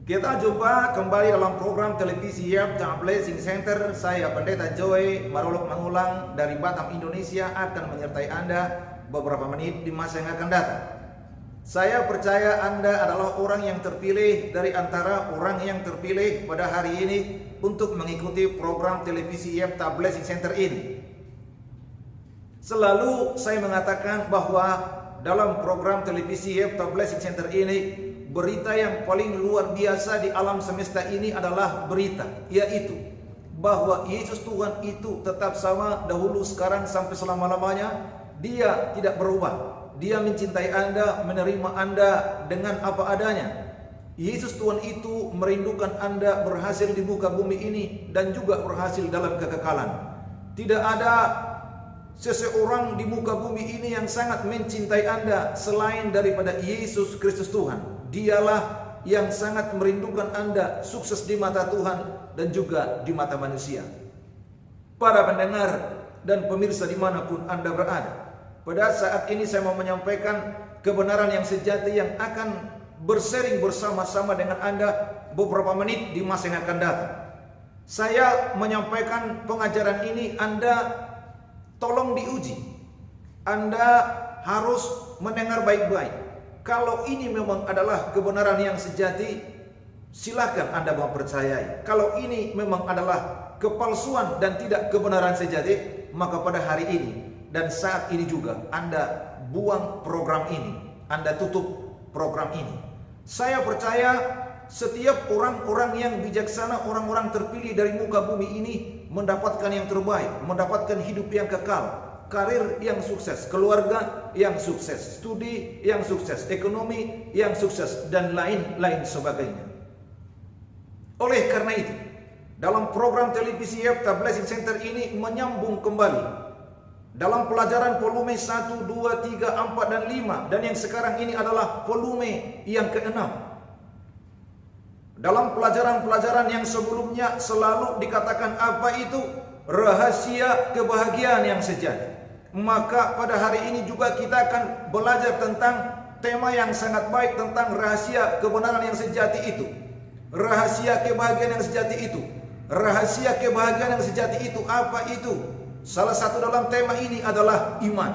Kita jumpa kembali dalam program televisi YAP Blessing Center. Saya Pendeta Joy Marolok Mangulang dari Batam, Indonesia akan menyertai Anda beberapa menit di masa yang akan datang. Saya percaya Anda adalah orang yang terpilih dari antara orang yang terpilih pada hari ini untuk mengikuti program televisi YAP Blessing Center ini. Selalu saya mengatakan bahwa dalam program televisi YAP Blessing Center ini, berita yang paling luar biasa di alam semesta ini adalah berita, yaitu bahwa Yesus Tuhan itu tetap sama dahulu, sekarang, sampai selama-lamanya. Dia tidak berubah. Dia mencintai Anda, menerima Anda dengan apa adanya. Yesus Tuhan itu merindukan Anda berhasil di muka bumi ini dan juga berhasil dalam kekekalan. Tidak ada seseorang di muka bumi ini yang sangat mencintai Anda selain daripada Yesus Kristus Tuhan. Dialah yang sangat merindukan Anda sukses di mata Tuhan dan juga di mata manusia. Para pendengar dan pemirsa dimanapun Anda berada, pada saat ini saya mau menyampaikan kebenaran yang sejati yang akan bersering bersama-sama dengan Anda beberapa menit di masa yang akan datang. Saya menyampaikan pengajaran ini, Anda tolong diuji. Anda harus mendengar baik-baik. Kalau ini memang adalah kebenaran yang sejati, silakan Anda mempercayai. Kalau ini memang adalah kepalsuan dan tidak kebenaran sejati, maka pada hari ini dan saat ini juga Anda buang program ini. Anda tutup program ini. Saya percaya setiap orang-orang yang bijaksana, orang-orang terpilih dari muka bumi ini mendapatkan yang terbaik, mendapatkan hidup yang kekal, karir yang sukses, keluarga yang sukses, studi yang sukses, ekonomi yang sukses, dan lain-lain sebagainya. Oleh karena itu, dalam program televisi YAP Blessing Center ini menyambung kembali dalam pelajaran volume 1, 2, 3, 4, dan 5, dan yang sekarang ini adalah volume yang ke-6. Dalam pelajaran-pelajaran yang sebelumnya selalu dikatakan apa itu rahasia kebahagiaan yang sejati. Maka pada hari ini juga kita akan belajar tentang tema yang sangat baik tentang rahasia kebenaran yang sejati itu. Rahasia kebahagiaan yang sejati itu. Rahasia kebahagiaan yang sejati itu apa itu? Salah satu dalam tema ini adalah iman.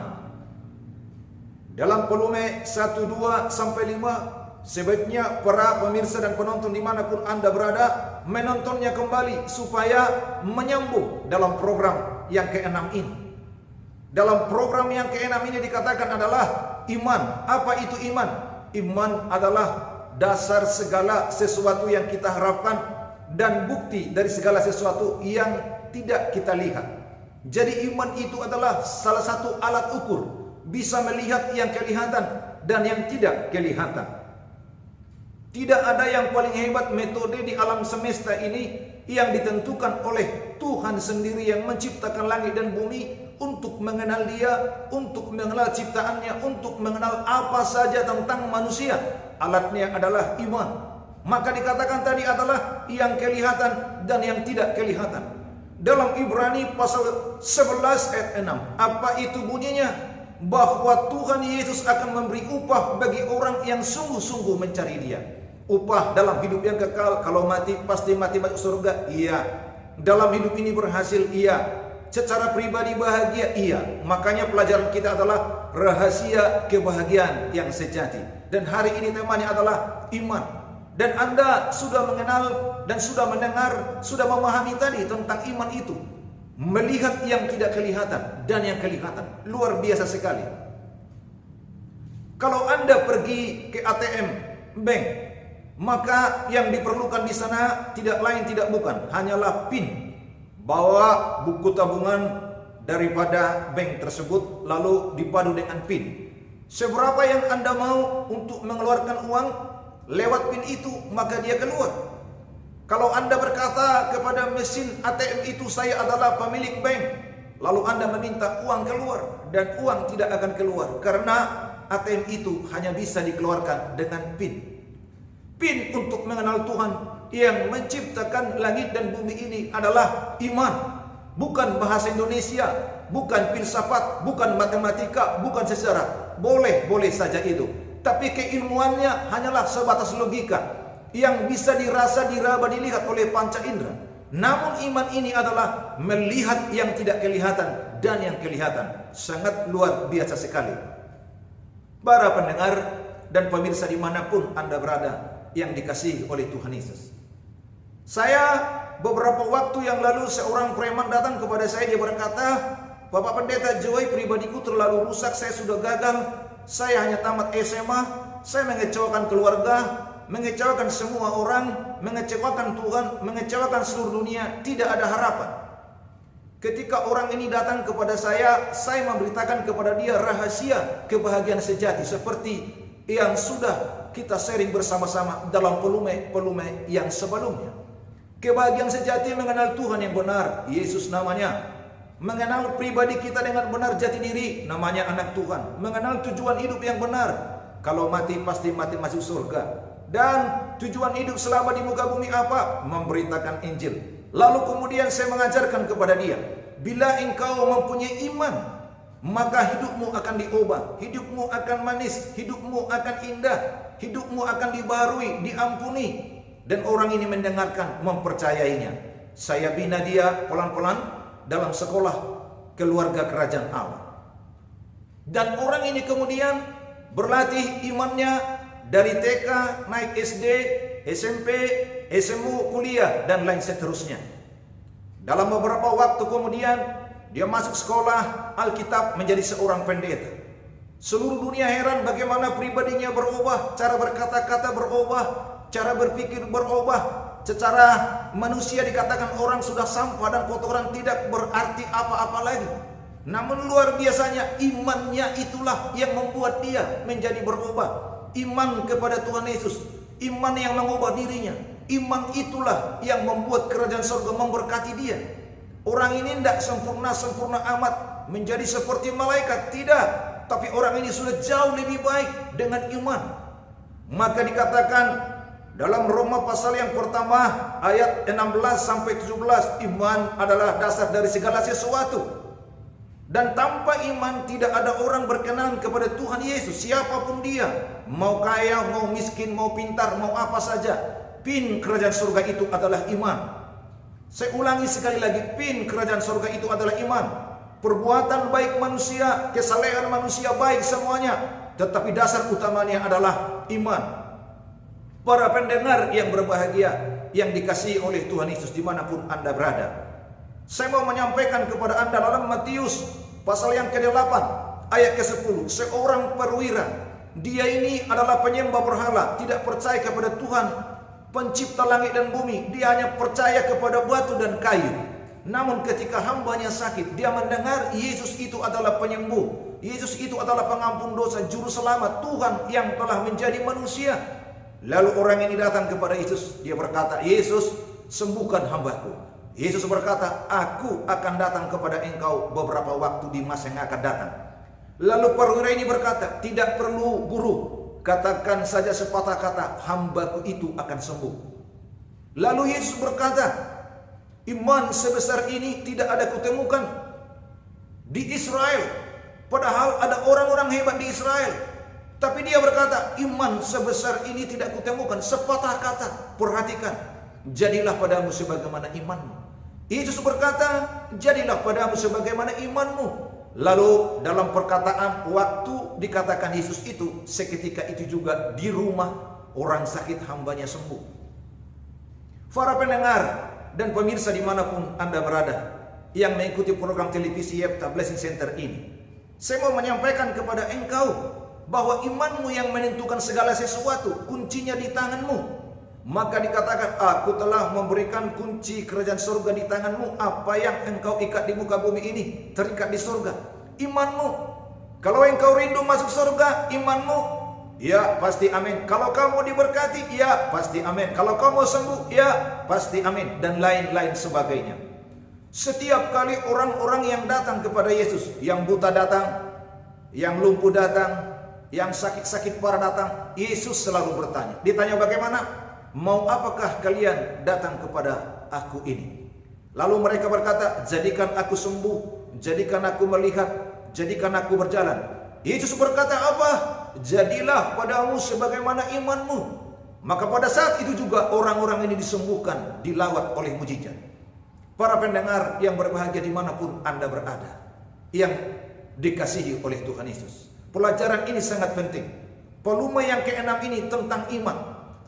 Dalam volume 1, 2, sampai 5, sebaiknya para pemirsa dan penonton dimanapun Anda berada menontonnya kembali supaya menyambung dalam program yang ke-6 ini. Dalam program yang ke-6 ini dikatakan adalah iman. Apa itu iman? Iman adalah dasar segala sesuatu yang kita harapkan dan bukti dari segala sesuatu yang tidak kita lihat. Jadi iman itu adalah salah satu alat ukur, bisa melihat yang kelihatan dan yang tidak kelihatan. Tidak ada yang paling hebat metode di alam semesta ini yang ditentukan oleh Tuhan sendiri yang menciptakan langit dan bumi untuk mengenal Dia, untuk mengenal ciptaannya, untuk mengenal apa saja tentang manusia. Alatnya adalah iman. Maka dikatakan tadi adalah yang kelihatan dan yang tidak kelihatan. Dalam Ibrani pasal 11 ayat 6, apa itu bunyinya? Bahwa Tuhan Yesus akan memberi upah bagi orang yang sungguh-sungguh mencari Dia. Upah dalam hidup yang kekal. Kalau mati pasti mati masuk surga, iya. Dalam hidup ini berhasil, iya. Secara pribadi bahagia, iya. Makanya pelajaran kita adalah rahasia kebahagiaan yang sejati. Dan hari ini temanya adalah iman. Dan Anda sudah mengenal dan sudah mendengar, sudah memahami tadi tentang iman itu. Melihat yang tidak kelihatan dan yang kelihatan. Luar biasa sekali. Kalau Anda pergi ke ATM bank, maka yang diperlukan di sana tidak lain tidak bukan, hanyalah PIN. Bawa buku tabungan daripada bank tersebut lalu dipadu dengan PIN. Seberapa yang Anda mau untuk mengeluarkan uang lewat PIN itu, maka dia keluar. Kalau Anda berkata kepada mesin ATM itu, saya adalah pemilik bank, lalu Anda meminta uang keluar, dan uang tidak akan keluar karena ATM itu hanya bisa dikeluarkan dengan PIN. PIN untuk mengenal Tuhan yang menciptakan langit dan bumi ini adalah iman. Bukan bahasa Indonesia, bukan filsafat, bukan matematika, bukan sejarah. Boleh saja itu. Tapi keilmuannya hanyalah sebatas logika. yang bisa dirasa, diraba, dilihat oleh panca indera. Namun iman ini adalah melihat yang tidak kelihatan dan yang kelihatan. Sangat luar biasa sekali. Para pendengar dan pemirsa dimanapun Anda berada yang dikasihi oleh Tuhan Yesus. Saya beberapa waktu yang lalu seorang preman datang kepada saya. Dia berkata, Bapak Pendeta Joy, pribadiku terlalu rusak, saya sudah gagal. Saya hanya tamat SMA, saya mengecewakan keluarga, mengecewakan semua orang, mengecewakan Tuhan, mengecewakan seluruh dunia, tidak ada harapan. Ketika orang ini datang kepada saya memberitakan kepada dia rahasia kebahagiaan sejati seperti yang sudah kita sharing bersama-sama dalam pelume-pelume yang sebelumnya. Kebahagiaan sejati mengenal Tuhan yang benar, Yesus namanya. Mengenal pribadi kita dengan benar jati diri, namanya anak Tuhan. Mengenal tujuan hidup yang benar, kalau mati pasti mati masuk surga. Dan tujuan hidup selama di muka bumi apa? Memberitakan Injil. Lalu kemudian saya mengajarkan kepada dia, bila engkau mempunyai iman, maka hidupmu akan diubah, hidupmu akan manis, hidupmu akan indah, hidupmu akan dibarui, diampuni. Dan orang ini mendengarkan, mempercayainya. Saya bina dia pelan-pelan dalam sekolah keluarga kerajaan Allah. Dan orang ini kemudian berlatih imannya dari TK, naik SD, SMP, SMU, kuliah, dan lain seterusnya. Dalam beberapa waktu kemudian, dia masuk sekolah Alkitab menjadi seorang pendeta. Seluruh dunia heran bagaimana pribadinya berubah, cara berkata-kata berubah, cara berpikir berubah. Secara manusia dikatakan orang sudah sampah dan kotoran, tidak berarti apa-apa lagi. Namun luar biasanya imannya itulah yang membuat dia menjadi berubah. Iman kepada Tuhan Yesus, iman yang mengubah dirinya. Iman itulah yang membuat kerajaan surga memberkati dia. Orang ini tidak sempurna amat menjadi seperti malaikat, tidak. Tapi orang ini sudah jauh lebih baik dengan iman. Maka dikatakan dalam Roma pasal yang pertama ayat 16 sampai 17, iman adalah dasar dari segala sesuatu. Dan tanpa iman tidak ada orang berkenan kepada Tuhan Yesus, siapapun dia, mau kaya, mau miskin, mau pintar, mau apa saja. Pin kerajaan surga itu adalah iman. Saya ulangi sekali lagi, pin kerajaan surga itu adalah iman. Perbuatan baik manusia, kesalehan manusia baik semuanya, tetapi dasar utamanya adalah iman. Para pendengar yang berbahagia, yang dikasihi oleh Tuhan Yesus dimanapun Anda berada, saya mau menyampaikan kepada Anda dalam Matius pasal yang ke-8 ayat ke-10. Seorang perwira, dia ini adalah penyembah berhala, tidak percaya kepada Tuhan pencipta langit dan bumi. Dia hanya percaya kepada batu dan kayu. Namun ketika hambanya sakit, dia mendengar Yesus itu adalah penyembuh, Yesus itu adalah pengampun dosa, juru selamat, Tuhan yang telah menjadi manusia. Lalu orang ini datang kepada Yesus. Dia berkata, Yesus, sembuhkan hambaku. Yesus berkata, aku akan datang kepada engkau beberapa waktu di masa yang akan datang. Lalu perwira ini berkata, tidak perlu guru, katakan saja sepatah kata, hambaku itu akan sembuh. Lalu Yesus berkata, iman sebesar ini tidak ada kutemukan di Israel. Padahal ada orang-orang hebat di Israel. Tapi dia berkata, iman sebesar ini tidak kutemukan. Sepatah kata, perhatikan, jadilah padamu sebagaimana imanmu. Yesus berkata, jadilah padamu sebagaimana imanmu. Lalu dalam perkataan waktu dikatakan Yesus itu, seketika itu juga di rumah orang sakit hambanya sembuh. Para pendengar dan pemirsa dimanapun Anda berada yang mengikuti program televisi Yepta Blessing Center ini, saya mau menyampaikan kepada engkau bahwa imanmu yang menentukan segala sesuatu, kuncinya di tanganmu. Maka dikatakan, aku telah memberikan kunci kerajaan surga di tanganmu. Apa yang engkau ikat di muka bumi ini terikat di surga. Imanmu. Kalau engkau rindu masuk surga, imanmu, ya pasti amin. Kalau kamu diberkati, ya pasti amin. Kalau kamu sembuh, ya pasti amin. Dan lain-lain sebagainya. Setiap kali orang-orang yang datang kepada Yesus, yang buta datang, yang lumpuh datang, yang sakit-sakit parah datang, Yesus selalu bertanya. Ditanya bagaimana? Mau apakah kalian datang kepada aku ini? Lalu mereka berkata, jadikan aku sembuh, jadikan aku melihat, jadikan aku berjalan. Yesus berkata apa? Jadilah padamu sebagaimana imanmu. Maka pada saat itu juga orang-orang ini disembuhkan, dilawat oleh mujizat. Para pendengar yang berbahagia dimanapun Anda berada, yang dikasihi oleh Tuhan Yesus, pelajaran ini sangat penting. Volume yang ke-6 ini tentang iman.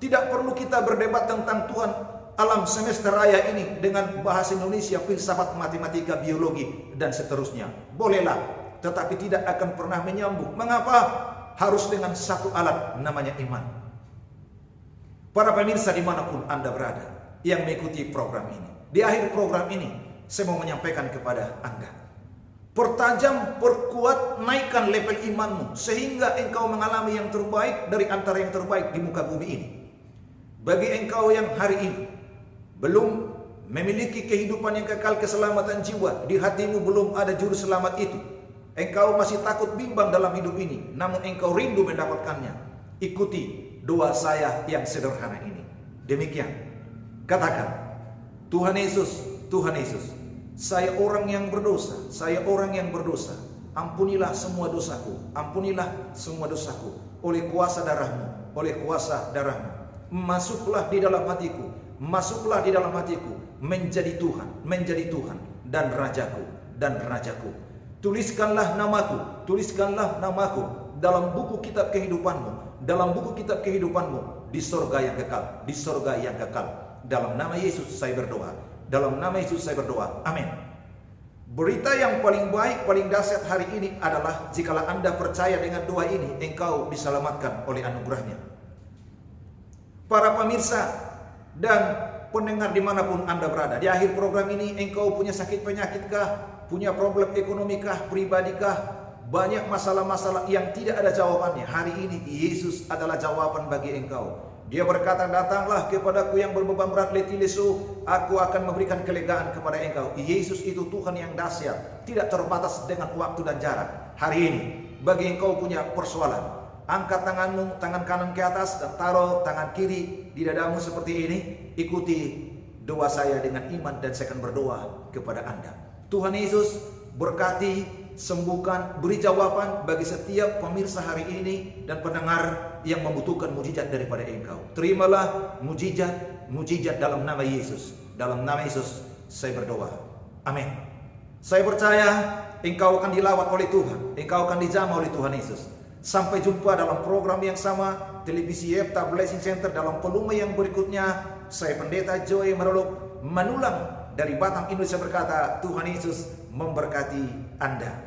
Tidak perlu kita berdebat tentang Tuhan alam semesta raya ini dengan bahasa Indonesia, filsafat, matematika, biologi, dan seterusnya. Bolehlah, tetapi tidak akan pernah menyambung. Mengapa? Harus dengan satu alat, namanya iman. Para pemirsa dimanapun Anda berada yang mengikuti program ini, di akhir program ini saya mau menyampaikan kepada Anda, pertajam, perkuat, naikkan level imanmu sehingga engkau mengalami yang terbaik dari antara yang terbaik di muka bumi ini. Bagi engkau yang hari ini belum memiliki kehidupan yang kekal, keselamatan jiwa, di hatimu belum ada juru selamat itu, engkau masih takut bimbang dalam hidup ini, namun engkau rindu mendapatkannya, ikuti doa saya yang sederhana ini. Demikian, katakan, Tuhan Yesus, Tuhan Yesus, saya orang yang berdosa, saya orang yang berdosa. Ampunilah semua dosaku, ampunilah semua dosaku oleh kuasa darah-Mu, oleh kuasa darah-Mu. Masuklah di dalam hatiku, masuklah di dalam hatiku, menjadi Tuhan dan Rajaku, dan Rajaku. Tuliskanlah namaku dalam buku kitab kehidupan-Mu, dalam buku kitab kehidupan-Mu di sorga yang kekal, di sorga yang kekal. Dalam nama Yesus saya berdoa, dalam nama Yesus saya berdoa, amin. Berita yang paling baik, paling dahsyat hari ini adalah jikalau Anda percaya dengan doa ini, engkau diselamatkan oleh anugerah-Nya. Para pemirsa dan pendengar dimanapun Anda berada, di akhir program ini engkau punya sakit penyakitkah, punya problem ekonomikah, pribadikah, banyak masalah-masalah yang tidak ada jawabannya. Hari ini Yesus adalah jawaban bagi engkau. Dia berkata, datanglah kepadaku yang berbeban berat letih lesu, aku akan memberikan kelegaan kepada engkau. Yesus itu Tuhan yang dahsyat, tidak terbatas dengan waktu dan jarak. Hari ini bagi engkau punya persoalan, angkat tanganmu, tangan kanan ke atas, dan taruh tangan kiri di dadamu seperti ini. Ikuti doa saya dengan iman dan saya akan berdoa kepada Anda. Tuhan Yesus berkati, sembuhkan, beri jawaban bagi setiap pemirsa hari ini dan pendengar yang membutuhkan mujizat daripada engkau. Terimalah mujizat dalam nama Yesus. Dalam nama Yesus saya berdoa. Amin. Saya percaya engkau akan dilawat oleh Tuhan, engkau akan dijamah oleh Tuhan Yesus. Sampai jumpa dalam program yang sama, televisi Yefta Blessing Center, dalam volume yang berikutnya. Saya Pendeta Joy Marolok Manulang dari Batam, Indonesia berkata, Tuhan Yesus memberkati Anda.